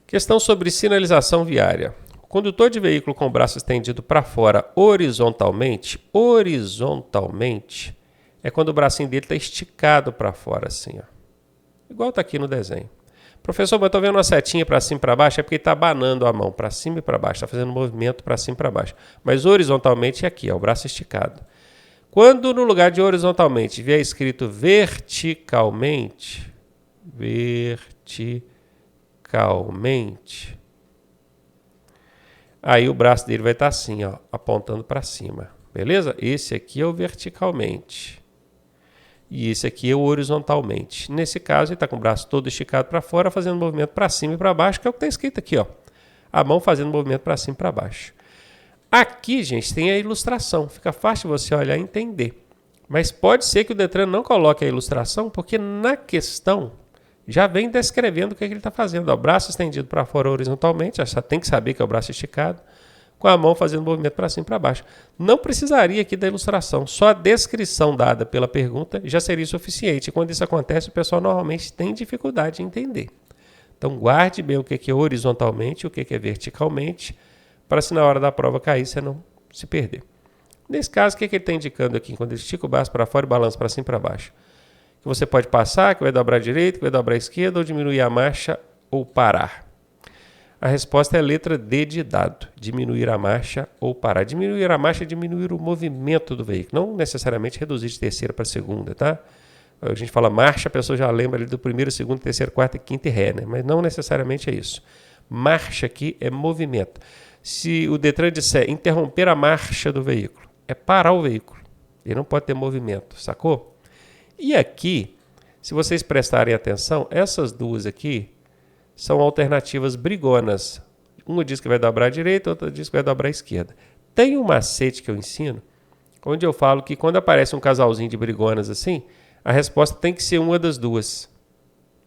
Questão sobre sinalização viária. O condutor de veículo com o braço estendido para fora horizontalmente é quando o bracinho dele está esticado para fora, assim, ó. Igual está aqui no desenho. Professor, mas eu estou vendo uma setinha para cima e para baixo, é porque está abanando a mão para cima e para baixo, está fazendo um movimento para cima e para baixo. Mas horizontalmente é aqui, ó, o braço esticado. Quando no lugar de horizontalmente vier escrito verticalmente, aí o braço dele vai estar assim, ó, apontando para cima, beleza? Esse aqui é o verticalmente e esse aqui é o horizontalmente. Nesse caso, ele está com o braço todo esticado para fora, fazendo movimento para cima e para baixo, que é o que está escrito aqui, ó. A mão fazendo movimento para cima e para baixo. Aqui, gente, tem a ilustração. Fica fácil você olhar e entender. Mas pode ser que o Detran não coloque a ilustração, porque na questão já vem descrevendo o que ele está fazendo. O braço estendido para fora horizontalmente, já tem que saber que é o braço esticado, com a mão fazendo movimento para cima e para baixo. Não precisaria aqui da ilustração, só a descrição dada pela pergunta já seria suficiente. Quando isso acontece, o pessoal normalmente tem dificuldade em entender. Então guarde bem o que é horizontalmente e o que é verticalmente, para se na hora da prova cair, você não se perder. Nesse caso, o que ele está indicando aqui? Quando ele estica o braço para fora e balança para cima e para baixo. Que você pode passar, que vai dobrar a direita, que vai dobrar a esquerda, ou diminuir a marcha, ou parar. A resposta é a letra D de dado. Diminuir a marcha ou parar. Diminuir a marcha é diminuir o movimento do veículo. Não necessariamente reduzir de terceira para segunda, tá? A gente fala marcha, a pessoa já lembra ali do primeiro, segundo, terceiro, quarto, quinto e ré, né? Mas não necessariamente é isso. Marcha aqui é movimento. Se o Detran disser interromper a marcha do veículo, é parar o veículo. Ele não pode ter movimento, sacou? E aqui, se vocês prestarem atenção, essas duas aqui são alternativas brigonas. Uma diz que vai dobrar à direita, outra diz que vai dobrar à esquerda. Tem um macete que eu ensino, onde eu falo que quando aparece um casalzinho de brigonas assim, a resposta tem que ser uma das duas.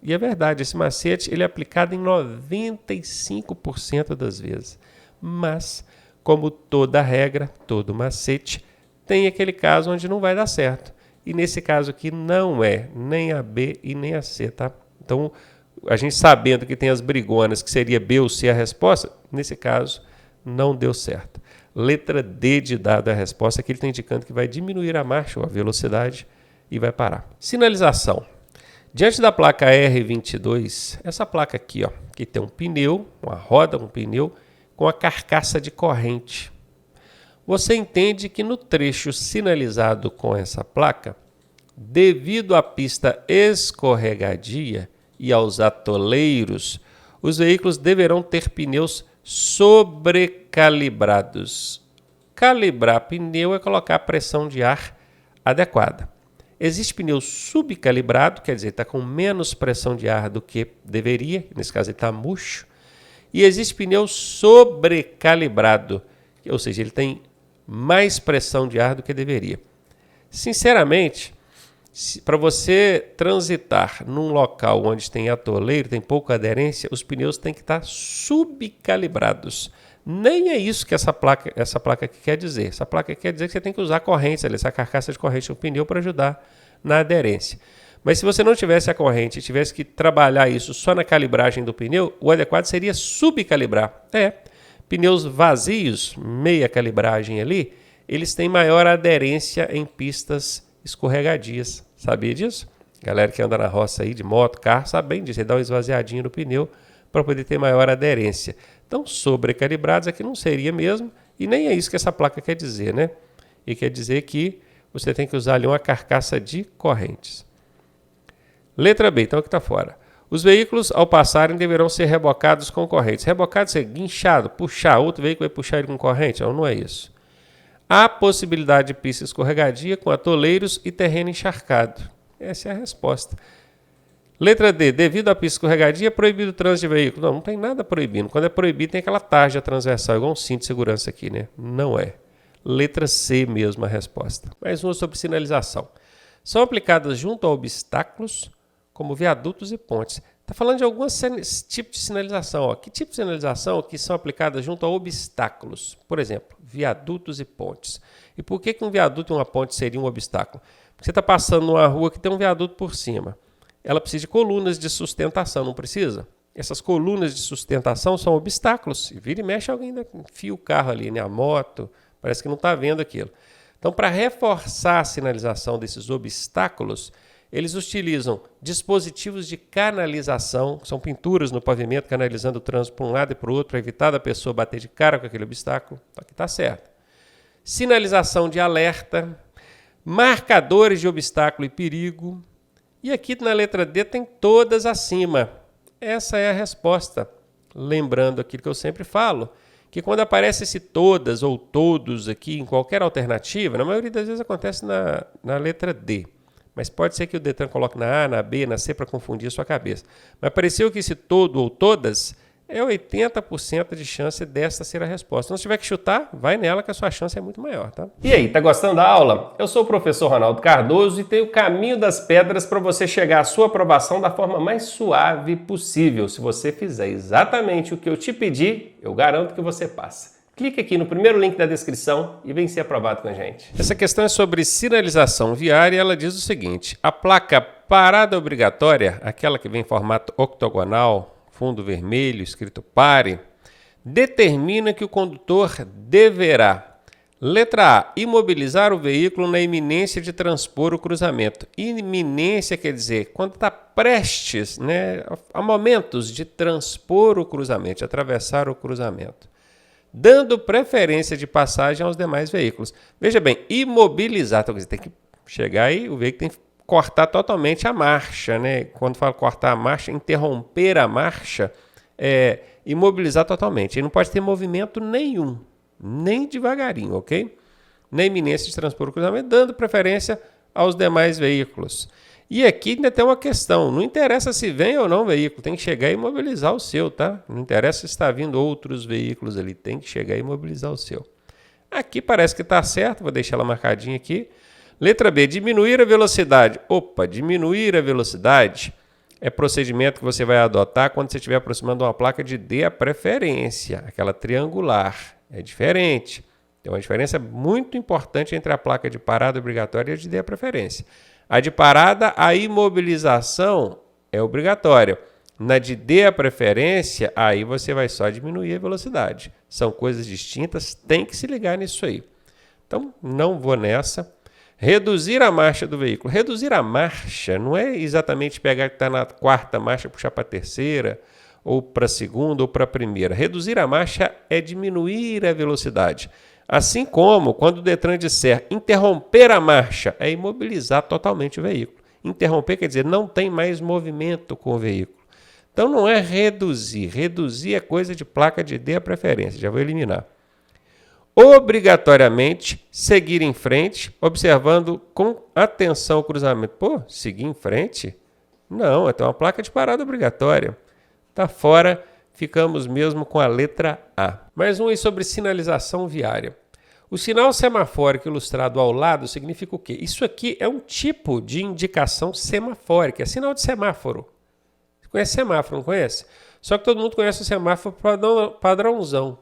E é verdade, esse macete ele é aplicado em 95% das vezes. Mas, como toda regra, todo macete, tem aquele caso onde não vai dar certo. E nesse caso aqui não é nem a B e nem a C, tá? Então, a gente sabendo que tem as brigonas, que seria B ou C a resposta, nesse caso não deu certo. Letra D de dado é a resposta, que ele está indicando que vai diminuir a marcha ou a velocidade e vai parar. Sinalização. Diante da placa R22, essa placa aqui, ó, que tem um pneu, uma roda, um pneu, com a carcaça de corrente. Você entende que no trecho sinalizado com essa placa, devido à pista escorregadia e aos atoleiros, os veículos deverão ter pneus sobrecalibrados. Calibrar pneu é colocar a pressão de ar adequada. Existe pneu subcalibrado, quer dizer, está com menos pressão de ar do que deveria, nesse caso ele está murcho. E existe pneu sobrecalibrado, ou seja, ele tem mais pressão de ar do que deveria. Sinceramente, para você transitar num local onde tem atoleiro, tem pouca aderência, os pneus têm que estar subcalibrados. Nem é isso que essa placa aqui quer dizer. Essa placa quer dizer que você tem que usar correntes, essa carcaça de corrente no pneu para ajudar na aderência. Mas se você não tivesse a corrente e tivesse que trabalhar isso só na calibragem do pneu, o adequado seria subcalibrar. Pneus vazios, meia calibragem ali, eles têm maior aderência em pistas escorregadias. Sabia disso? Galera que anda na roça aí de moto, carro, sabe bem disso. Você dá uma esvaziadinha no pneu para poder ter maior aderência. Então, sobrecalibrados aqui não seria mesmo, e nem é isso que essa placa quer dizer, né? E quer dizer que você tem que usar ali uma carcaça de correntes. Letra B, então aqui está fora. Os veículos, ao passarem, deverão ser rebocados com correntes. Rebocado é guinchado, puxar. Outro veículo vai puxar ele com corrente? Não é isso. Há possibilidade de pista escorregadia com atoleiros e terreno encharcado. Essa é a resposta. Letra D. Devido à pista escorregadia, é proibido o trânsito de veículo. Não tem nada proibindo. Quando é proibido, tem aquela tarja transversal, igual um cinto de segurança aqui, né? Não é. Letra C mesmo a resposta. Mais uma sobre sinalização. São aplicadas junto a obstáculos, como viadutos e pontes. Está falando de alguns tipos de sinalização. Ó. Que tipo de sinalização que são aplicadas junto a obstáculos? Por exemplo, viadutos e pontes. E por que um viaduto e uma ponte seria um obstáculo? Porque você está passando numa rua que tem um viaduto por cima. Ela precisa de colunas de sustentação, não precisa? essas colunas de sustentação são obstáculos. E vira e mexe, alguém enfia o carro ali, né? A moto, parece que não está vendo aquilo. Então, para reforçar a sinalização desses obstáculos, eles utilizam dispositivos de canalização, que são pinturas no pavimento canalizando o trânsito para um lado e para o outro, para evitar da pessoa bater de cara com aquele obstáculo. Aqui está certo. Sinalização de alerta, marcadores de obstáculo e perigo. E aqui na letra D tem todas acima. Essa é a resposta. Lembrando aquilo que eu sempre falo, que quando aparece esse todas ou todos aqui em qualquer alternativa, na maioria das vezes acontece na letra D. Mas pode ser que o Detran coloque na A, na B, na C para confundir a sua cabeça. Mas pareceu que esse todo ou todas é 80% de chance desta ser a resposta. Então, se tiver que chutar, vai nela que a sua chance é muito maior, tá? E aí, tá gostando da aula? Eu sou o professor Ronaldo Cardoso e tenho o caminho das pedras para você chegar à sua aprovação da forma mais suave possível. Se você fizer exatamente o que eu te pedi, eu garanto que você passa. Clique aqui no primeiro link da descrição e vem ser aprovado com a gente. Essa questão é sobre sinalização viária e ela diz o seguinte: a placa parada obrigatória, aquela que vem em formato octogonal, fundo vermelho, escrito pare, determina que o condutor deverá, letra A, imobilizar o veículo na iminência de transpor o cruzamento. Iminência quer dizer quando está prestes, né, a momentos de transpor o cruzamento, de atravessar o cruzamento, dando preferência de passagem aos demais veículos. Veja bem, imobilizar, então, tem que chegar aí, o veículo tem que cortar totalmente a marcha, né? Quando fala cortar a marcha, interromper a marcha, imobilizar totalmente. Ele não pode ter movimento nenhum, nem devagarinho, ok? Na iminência de transpor o cruzamento, dando preferência aos demais veículos. E aqui ainda tem uma questão, não interessa se vem ou não o veículo, tem que chegar e imobilizar o seu, tá? Não interessa se está vindo outros veículos ali, tem que chegar e imobilizar o seu. Aqui parece que está certo, vou deixar ela marcadinha aqui. Letra B, diminuir a velocidade. Opa, diminuir a velocidade é procedimento que você vai adotar quando você estiver aproximando uma placa de D a preferência, aquela triangular. É diferente. Tem uma diferença muito importante entre a placa de parada obrigatória e a de D a preferência. A de parada, a imobilização é obrigatória. Na de D a preferência, aí você vai só diminuir a velocidade. São coisas distintas, tem que se ligar nisso aí. Então, não vou nessa. Reduzir a marcha do veículo. Reduzir a marcha não é exatamente pegar que está na quarta marcha, puxar para a terceira, ou para a segunda, ou para a primeira. Reduzir a marcha é diminuir a velocidade. Assim como, quando o Detran disser interromper a marcha, é imobilizar totalmente o veículo. Interromper quer dizer não tem mais movimento com o veículo. Então não é reduzir. Reduzir é coisa de placa de D a preferência. Já vou eliminar. Obrigatoriamente seguir em frente, observando com atenção o cruzamento. Pô, seguir em frente? Não, é uma placa de parada obrigatória. Está fora, ficamos mesmo com a letra A. Mais um aí sobre sinalização viária. O sinal semafórico ilustrado ao lado significa o quê? Isso aqui é um tipo de indicação semafórica, é sinal de semáforo. Você conhece semáforo, não conhece? Só que todo mundo conhece o semáforo padrãozão.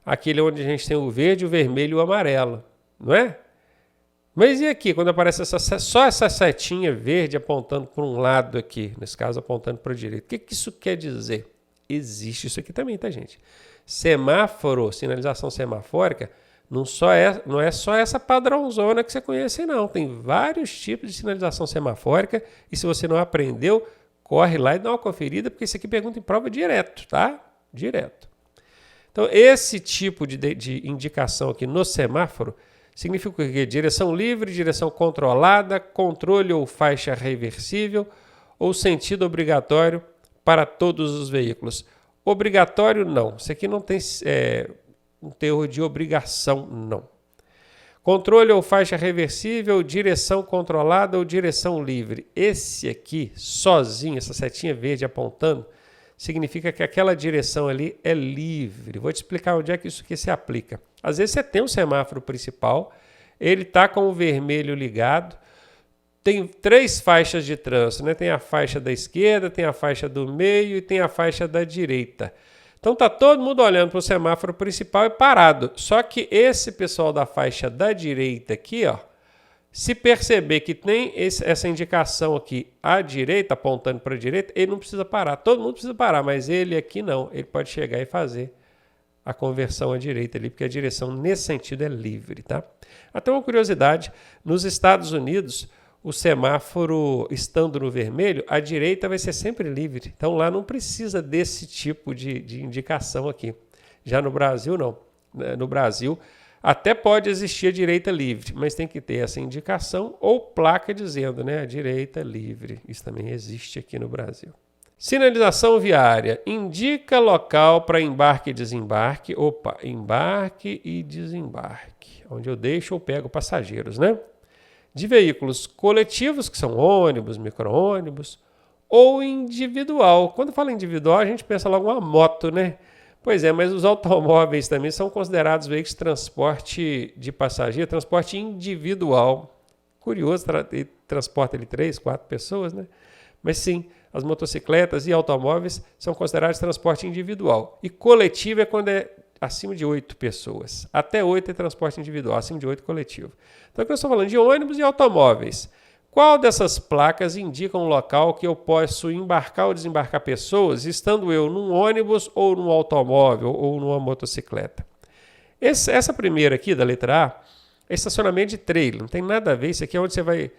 Aquele onde a gente tem o verde, o vermelho e o amarelo, não é? Mas e aqui, quando aparece só essa setinha verde apontando para um lado aqui, nesse caso apontando para a direita, o que isso quer dizer? Existe isso aqui também, tá, gente? Semáforo, sinalização semafórica, não é só essa padrãozona que você conhece, não. Tem vários tipos de sinalização semafórica e se você não aprendeu, corre lá e dá uma conferida, porque isso aqui pergunta em prova direto, tá? Direto. Então, esse tipo de indicação aqui no semáforo significa o quê? Direção livre, direção controlada, controle ou faixa reversível ou sentido obrigatório para todos os veículos. Obrigatório, não. Isso aqui não tem um teor de obrigação, não. Controle ou faixa reversível, direção controlada ou direção livre. Esse aqui, sozinho, essa setinha verde apontando, significa que aquela direção ali é livre. Vou te explicar onde é que isso aqui se aplica. Às vezes você tem um semáforo principal, ele está com o vermelho ligado, tem 3 faixas de trânsito, né? Tem a faixa da esquerda, tem a faixa do meio e tem a faixa da direita. Então está todo mundo olhando para o semáforo principal e parado. Só que esse pessoal da faixa da direita aqui, ó, Se perceber que tem essa indicação aqui à direita, apontando para a direita, ele não precisa parar. Todo mundo precisa parar, mas ele aqui não. Ele pode chegar e fazer a conversão à direita ali, porque a direção nesse sentido é livre, tá? Até uma curiosidade, nos Estados Unidos, o semáforo estando no vermelho, a direita vai ser sempre livre. Então lá não precisa desse tipo de indicação aqui. Já no Brasil, não. No Brasil, até pode existir a direita livre, mas tem que ter essa indicação ou placa dizendo, né, a direita livre. Isso também existe aqui no Brasil. Sinalização viária. Indica local para embarque e desembarque. Opa, embarque e desembarque. Onde eu deixo ou pego passageiros, né? De veículos coletivos, que são ônibus, micro-ônibus, ou individual. Quando fala individual, a gente pensa logo uma moto, né? Pois é, mas os automóveis também são considerados veículos de transporte de passageiro, transporte individual. Curioso, transporta ele 3, 4 pessoas, né? Mas sim, as motocicletas e automóveis são considerados transporte individual. E coletivo é quando é acima de 8 pessoas. Até 8 é transporte individual, acima de 8 coletivo. Então aqui eu estou falando de ônibus e automóveis. Qual dessas placas indica um local que eu posso embarcar ou desembarcar pessoas, estando eu num ônibus ou num automóvel ou numa motocicleta? Essa primeira aqui, da letra A, é estacionamento de trailer. Não tem nada a ver. Isso aqui é onde você vai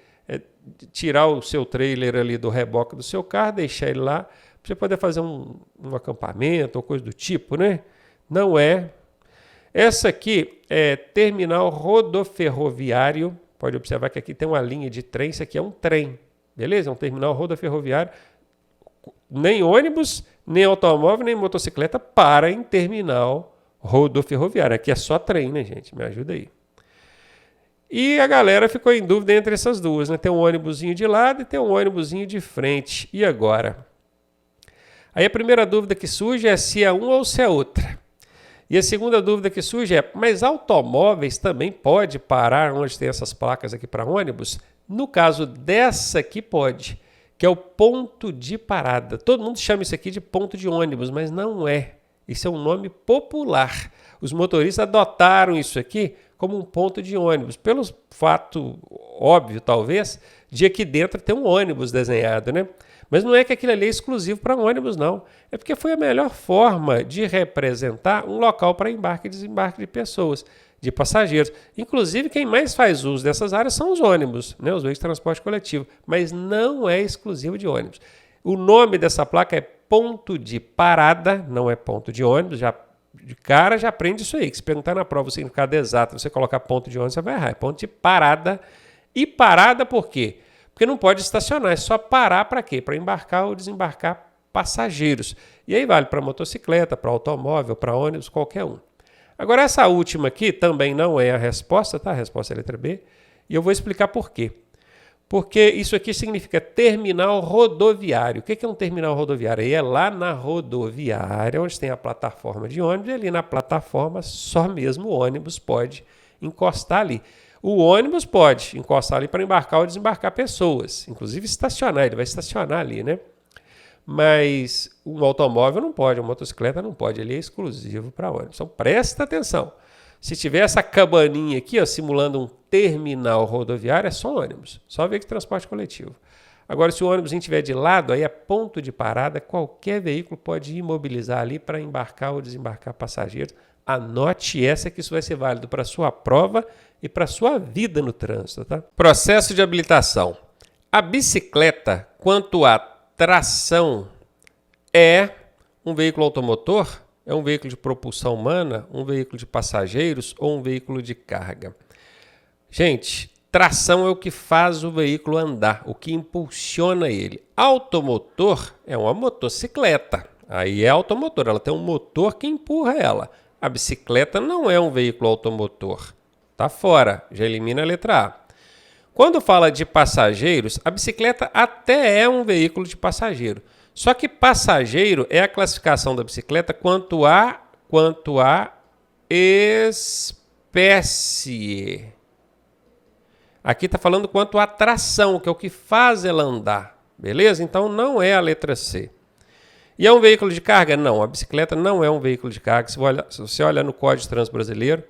tirar o seu trailer ali do reboque do seu carro, deixar ele lá, para você poder fazer um acampamento ou coisa do tipo, né? Não é. Essa aqui é terminal rodoferroviário. Pode observar que aqui tem uma linha de trem. Isso aqui é um trem, beleza? É um terminal rodoferroviário. Nem ônibus, nem automóvel, nem motocicleta para em terminal rodoferroviário. Aqui é só trem, né, gente? Me ajuda aí. E a galera ficou em dúvida entre essas duas, né? Tem um ônibusinho de lado e tem um ônibusinho de frente. E agora? Aí a primeira dúvida que surge é se é uma ou se é outra. E a segunda dúvida que surge é, mas automóveis também pode parar onde tem essas placas aqui para ônibus? No caso dessa aqui pode, que é o ponto de parada. Todo mundo chama isso aqui de ponto de ônibus, mas não é. Isso é um nome popular. Os motoristas adotaram isso aqui como um ponto de ônibus, pelo fato óbvio, talvez, de aqui dentro ter um ônibus desenhado, né? Mas não é que aquilo ali é exclusivo para ônibus, não. É porque foi a melhor forma de representar um local para embarque e desembarque de pessoas, de passageiros. Inclusive, quem mais faz uso dessas áreas são os ônibus, né? Os veículos de transporte coletivo. Mas não é exclusivo de ônibus. O nome dessa placa é ponto de parada, não é ponto de ônibus. Já, de cara já aprende isso aí. Que se perguntar na prova o significado exato, você colocar ponto de ônibus, você vai errar. É ponto de parada. E parada por quê? Porque não pode estacionar, é só parar para quê? Para embarcar ou desembarcar passageiros. E aí vale para motocicleta, para automóvel, para ônibus, qualquer um. Agora, essa última aqui também não é a resposta, tá? A resposta é a letra B. E eu vou explicar por quê. Porque isso aqui significa terminal rodoviário. O que é um terminal rodoviário? Aí é lá na rodoviária, onde tem a plataforma de ônibus, e ali na plataforma só mesmo o ônibus pode encostar ali. O ônibus pode encostar ali para embarcar ou desembarcar pessoas, inclusive estacionar, ele vai estacionar ali, né? Mas um automóvel não pode, uma motocicleta não pode, ele é exclusivo para ônibus. Então presta atenção, se tiver essa cabaninha aqui, ó, simulando um terminal rodoviário, é só ônibus, só veículo de transporte coletivo. Agora, se o ônibus estiver de lado, aí é ponto de parada, qualquer veículo pode imobilizar ali para embarcar ou desembarcar passageiros. Anote essa que isso vai ser válido para a sua prova e para a sua vida no trânsito, tá? Processo de habilitação. A bicicleta, quanto à tração, é um veículo automotor? É um veículo de propulsão humana? Um veículo de passageiros ou um veículo de carga? Gente, tração é o que faz o veículo andar, o que impulsiona ele. Automotor é uma motocicleta. Aí é automotor, ela tem um motor que empurra ela. A bicicleta não é um veículo automotor. Está fora, já elimina a letra A. Quando fala de passageiros, a bicicleta até é um veículo de passageiro. Só que passageiro é a classificação da bicicleta quanto a espécie. Aqui está falando quanto à tração, que é o que faz ela andar. Beleza? Então não é a letra C. E é um veículo de carga? Não, a bicicleta não é um veículo de carga. Se você olha no Código de Trânsito Brasileiro,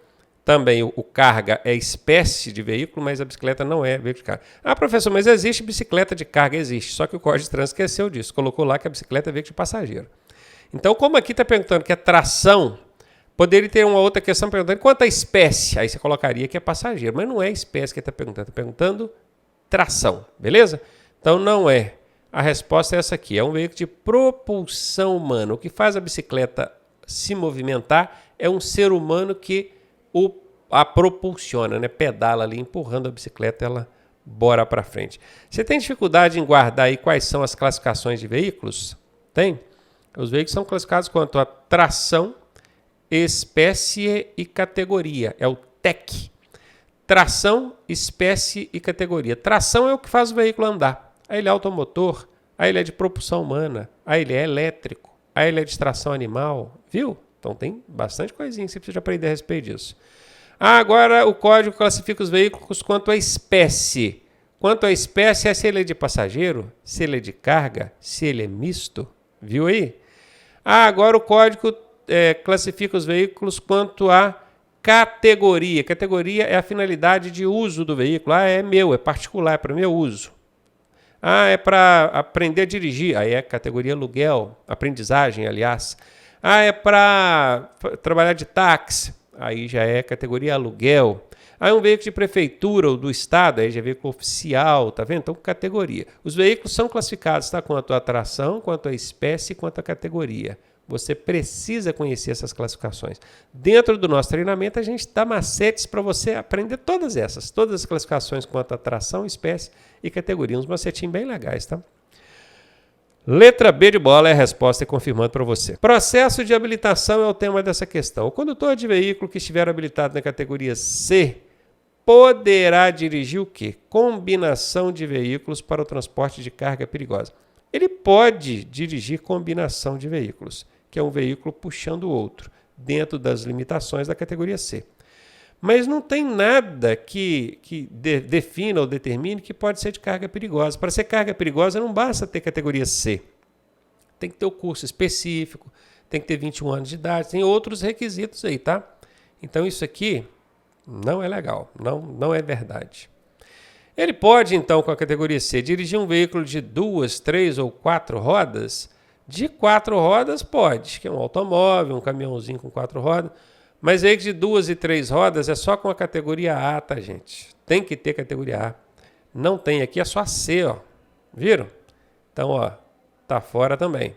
Também o carga é espécie de veículo, mas a bicicleta não é veículo de carga. Ah, professor, mas existe bicicleta de carga? Existe, só que o Código de Trânsito esqueceu disso. Colocou lá que a bicicleta é veículo de passageiro. Então, como aqui está perguntando que é tração, poderia ter uma outra questão perguntando quanto a espécie. Aí você colocaria que é passageiro, mas não é espécie que ele está perguntando. Está perguntando tração, beleza? Então, não é. A resposta é essa aqui. É um veículo de propulsão humana. O que faz a bicicleta se movimentar é um ser humano que a propulsiona, né? Pedala ali, empurrando a bicicleta, ela bora para frente. Você tem dificuldade em guardar aí quais são as classificações de veículos? Tem? Os veículos são classificados quanto a tração, espécie e categoria. É o TEC. Tração, espécie e categoria. Tração é o que faz o veículo andar. Aí ele é automotor, aí ele é de propulsão humana, aí ele é elétrico, aí ele é de tração animal, viu? Então tem bastante coisinha que você precisa aprender a respeito disso. Agora o código classifica os veículos quanto a espécie. Quanto à espécie é se ele é de passageiro, se ele é de carga, se ele é misto. Viu aí? Agora o código classifica os veículos quanto a categoria. Categoria é a finalidade de uso do veículo. Ah, é meu, é particular, é para meu uso. Ah, é para aprender a dirigir. Aí é categoria aluguel, aprendizagem, aliás. Ah, é para trabalhar de táxi. Aí já é categoria aluguel. Aí um veículo de prefeitura ou do estado, aí já é veículo oficial, tá vendo? Então, categoria. Os veículos são classificados, tá? Quanto à tração, quanto à espécie, quanto à categoria. Você precisa conhecer essas classificações. Dentro do nosso treinamento, a gente dá macetes para você aprender todas as classificações quanto à tração, espécie e categoria. Uns macetinhos bem legais, tá? Letra B de bola é a resposta e confirmando para você. Processo de habilitação é o tema dessa questão. O condutor de veículo que estiver habilitado na categoria C poderá dirigir o quê? Combinação de veículos para o transporte de carga perigosa. Ele pode dirigir combinação de veículos, que é um veículo puxando o outro, dentro das limitações da categoria C. Mas não tem nada que defina ou determine que pode ser de carga perigosa. Para ser carga perigosa não basta ter categoria C. Tem que ter o curso específico, tem que ter 21 anos de idade, tem outros requisitos aí, tá? Então isso aqui não é legal, não é verdade. Ele pode, então, com a categoria C, dirigir um veículo de 2, 3 ou 4 rodas? De 4 rodas pode, que é um automóvel, um caminhãozinho com 4 rodas. Mas veículo de 2 e 3 rodas é só com a categoria A, tá, gente? Tem que ter categoria A. Não tem aqui, é só a C, ó. Viram? Então, ó, tá fora também.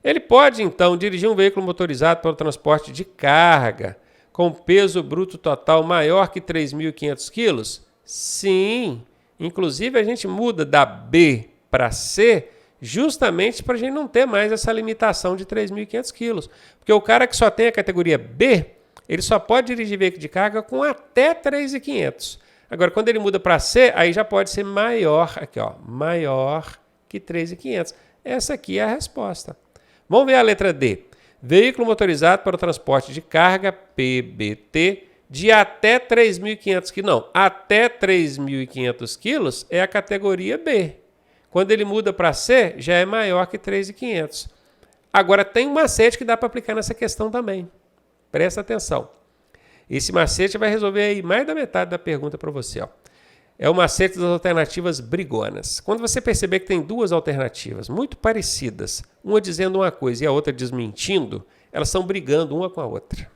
Ele pode, então, dirigir um veículo motorizado para o transporte de carga com peso bruto total maior que 3.500 quilos? Sim. Inclusive, a gente muda da B para C justamente para a gente não ter mais essa limitação de 3.500 quilos. Porque o cara que só tem a categoria B, ele só pode dirigir veículo de carga com até 3.500. Agora, quando ele muda para C, aí já pode ser maior, aqui ó, maior que 3.500. Essa aqui é a resposta. Vamos ver a letra D. Veículo motorizado para o transporte de carga, PBT, de até 3.500 quilos. Não, até 3.500 quilos é a categoria B. Quando ele muda para C, já é maior que 3.500. Agora, tem um macete que dá para aplicar nessa questão também. Presta atenção. Esse macete vai resolver aí mais da metade da pergunta para você. Ó. É o macete das alternativas brigonas. Quando você perceber que tem duas alternativas muito parecidas, uma dizendo uma coisa e a outra desmentindo, elas estão brigando uma com a outra.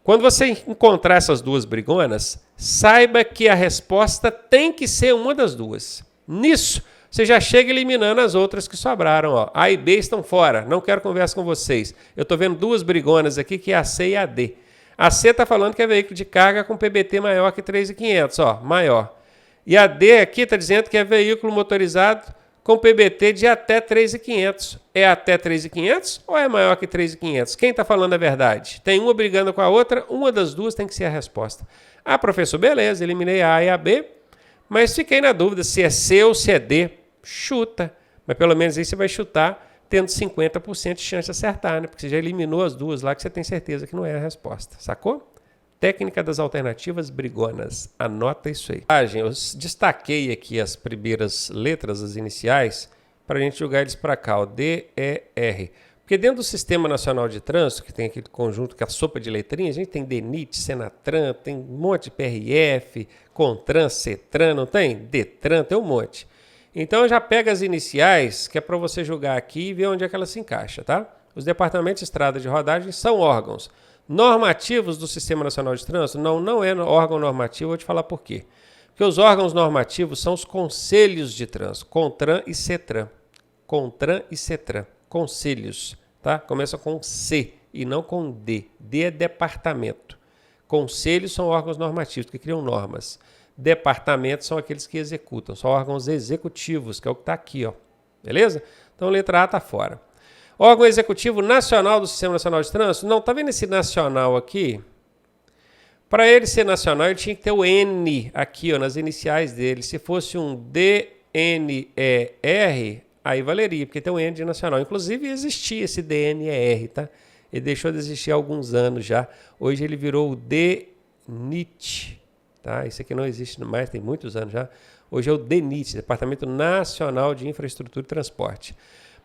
Quando você encontrar essas duas brigonas, saiba que a resposta tem que ser uma das duas. Nisso, você já chega eliminando as outras que sobraram. Ó. A e B estão fora. Não quero conversa com vocês. Eu estou vendo duas brigonas aqui, que é a C e a D. A C está falando que é veículo de carga com PBT maior que 3.500. Ó, maior. E a D aqui está dizendo que é veículo motorizado com PBT de até 3.500. É até 3.500 ou é maior que 3.500? Quem está falando a verdade? Tem uma brigando com a outra. Uma das duas tem que ser a resposta. Ah, professor, beleza. Eliminei a A e a B. Mas fiquei na dúvida se é C ou se é D. Chuta, mas pelo menos aí você vai chutar tendo 50% de chance de acertar, né? Porque você já eliminou as duas lá que você tem certeza que não é a resposta, sacou? Técnica das alternativas brigonas, anota isso aí. Eu destaquei aqui as primeiras letras, as iniciais, para a gente jogar eles para cá, o D, E, R. Porque dentro do Sistema Nacional de Trânsito, que tem aquele conjunto, que é a sopa de letrinhas, a gente tem DENIT, Senatran, tem um monte de PRF, CONTRAN, CETRAN, não tem? DETRAN, tem um monte. Então já pega as iniciais, que é para você jogar aqui e ver onde é que ela se encaixa, tá? Os departamentos de estrada de rodagem são órgãos normativos do Sistema Nacional de Trânsito? Não é órgão normativo, vou te falar por quê. Porque os órgãos normativos são os conselhos de trânsito, CONTRAN e CETRAN. CONTRAN e CETRAN, conselhos, tá? Começa com C e não com D. D é departamento. Conselhos são órgãos normativos que criam normas. Departamentos são aqueles que executam, são órgãos executivos, que é o que está aqui, ó. Beleza? Então, letra A está fora. Órgão Executivo Nacional do Sistema Nacional de Trânsito. Não, tá vendo esse nacional aqui? Para ele ser nacional, ele tinha que ter o N aqui, ó, nas iniciais dele. Se fosse um DNER, aí valeria, porque tem um N de nacional. Inclusive, existia esse DNER, tá? Ele deixou de existir há alguns anos já. Hoje ele virou o DNIT, tá? Esse aqui não existe mais, tem muitos anos já. Hoje é o DNIT, Departamento Nacional de Infraestrutura e Transporte.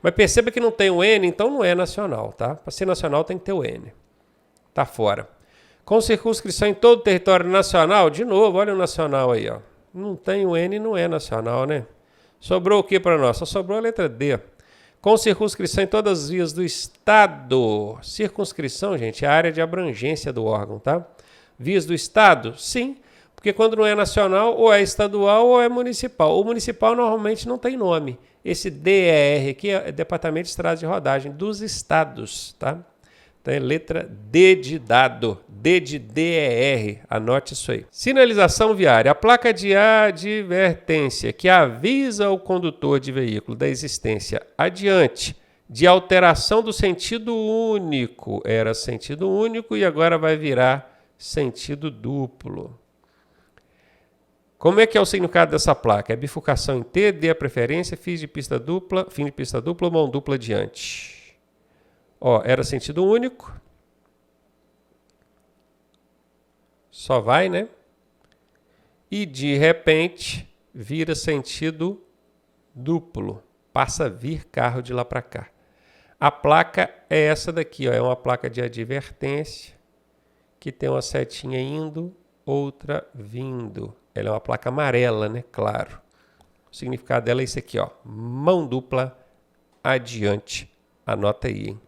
Mas perceba que não tem o N, então não é nacional, tá? Para ser nacional tem que ter o N. Tá fora. Com circunscrição em todo o território nacional, de novo, olha o nacional aí, ó. Não tem o N, não é nacional, né? Sobrou o que para nós? Só sobrou a letra D. Com circunscrição em todas as vias do Estado. Circunscrição, gente, é a área de abrangência do órgão, tá? Vias do Estado? Sim, porque quando não é nacional, ou é estadual ou é municipal. O municipal normalmente não tem nome. Esse DER aqui é Departamento de Estradas de Rodagem dos Estados, tá? Então é letra D de dado, D de DER, anote isso aí. Sinalização viária, a placa de advertência que avisa o condutor de veículo da existência adiante de alteração do sentido único. Era sentido único e agora vai virar sentido duplo. Como é que é o significado dessa placa? É bifurcação em T, D a preferência, fim de pista dupla, mão dupla adiante. Ó, era sentido único. Só vai, né? E de repente vira sentido duplo. Passa a vir carro de lá para cá. A placa é essa daqui, ó, é uma placa de advertência que tem uma setinha indo, outra vindo. Ela é uma placa amarela, né? Claro. O significado dela é isso aqui, ó. Mão dupla adiante. Anota aí, hein?